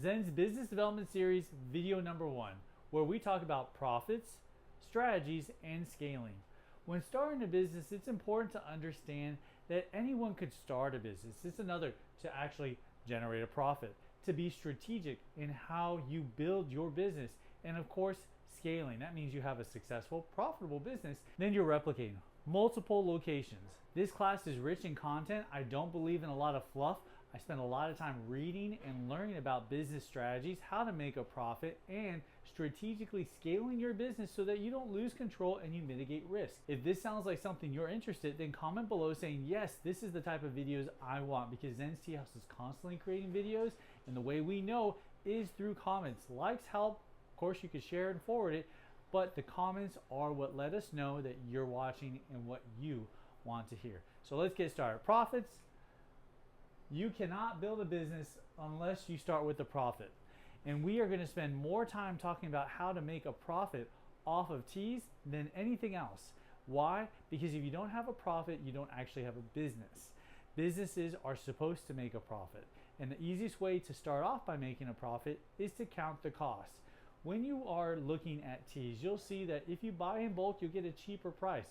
Zen's Business Development Series, video number 1, where we talk about profits, strategies, and scaling. When starting a business, it's important to understand that anyone could start a business. It's another to actually generate a profit, to be strategic in how you build your business, and of course, scaling. That means you have a successful, profitable business. Then you're replicating multiple locations. This class is rich in content. I don't believe in a lot of fluff. I spend a lot of time reading and learning about business strategies, how to make a profit, and strategically scaling your business so that you don't lose control and you mitigate risk. If this sounds like something you're interested, then comment below saying, yes, this is the type of videos I want, because Zen's Tea House is constantly creating videos, and the way we know is through comments. Likes help. Of course, you can share and forward it, but the comments are what let us know that you're watching and what you want to hear. So let's get started. Profits. You cannot build a business unless you start with a profit. And we are going to spend more time talking about how to make a profit off of teas than anything else. Why? Because if you don't have a profit, you don't actually have a business. Businesses are supposed to make a profit. And the easiest way to start off by making a profit is to count the costs. When you are looking at teas, you'll see that if you buy in bulk, you'll get a cheaper price.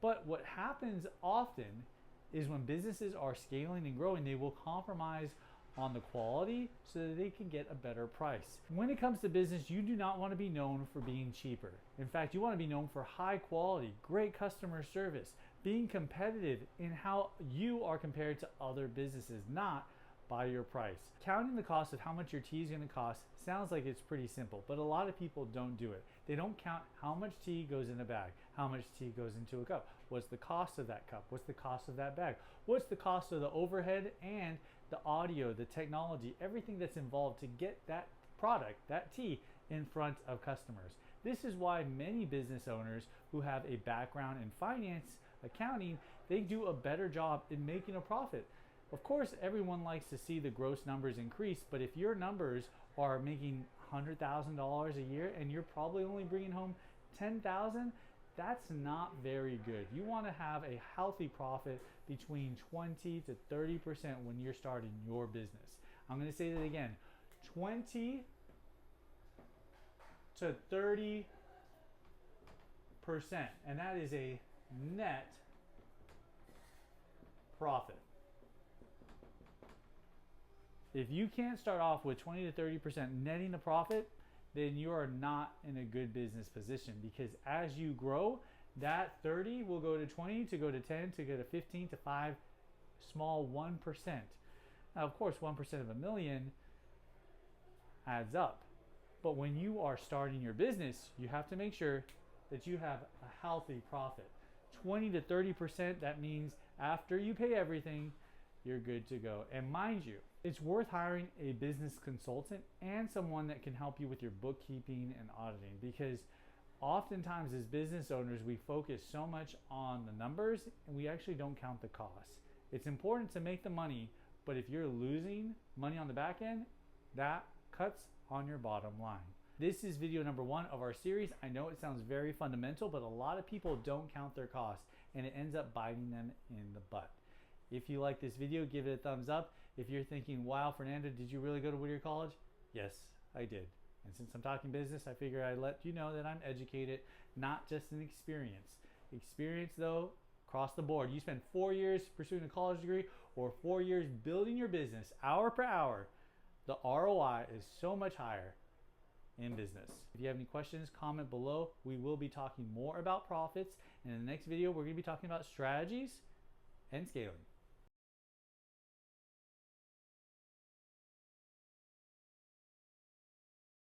But what happens often is when businesses are scaling and growing, they will compromise on the quality so that they can get a better price. When it comes to business, you do not want to be known for being cheaper. In fact, you want to be known for high quality, great customer service, being competitive in how you are compared to other businesses, not by your price. Counting the cost of how much your tea is going to cost sounds like it's pretty simple, but a lot of people don't do it. They don't count how much tea goes in a bag, how much tea goes into a cup. What's the cost of that cup? What's the cost of that bag? What's the cost of the overhead and the audio, the technology, everything that's involved to get that product, that tea, in front of customers. This is why many business owners who have a background in finance, accounting, they do a better job in making a profit. Of course, everyone likes to see the gross numbers increase, but if your numbers are making $100,000 a year and you're probably only bringing home $10,000, that's not very good. You want to have a healthy profit between 20 to 30% when you're starting your business. I'm going to say that again, 20 to 30%, and that is a net profit. If you can't start off with 20 to 30% netting the profit, then you are not in a good business position, because as you grow, that 30 will go to 20, to go to 10, to go to 15, to 5, small 1%. Now, of course, 1% of a million adds up. But when you are starting your business, you have to make sure that you have a healthy profit. 20 to 30%, that means after you pay everything, you're good to go. And mind you, it's worth hiring a business consultant and someone that can help you with your bookkeeping and auditing, because oftentimes as business owners, we focus so much on the numbers and we actually don't count the costs. It's important to make the money, but if you're losing money on the back end, that cuts on your bottom line. This is video number 1 of our series. I know it sounds very fundamental, but a lot of people don't count their costs and it ends up biting them in the butt. If you like this video, give it a thumbs up. If you're thinking, wow, Fernando, did you really go to Whittier College? Yes, I did. And since I'm talking business, I figure I'd let you know that I'm educated, not just an experience. Experience, though, across the board. You spend 4 years pursuing a college degree or 4 years building your business, hour per hour, the ROI is so much higher in business. If you have any questions, comment below. We will be talking more about profits. And in the next video, we're going to be talking about strategies and scaling.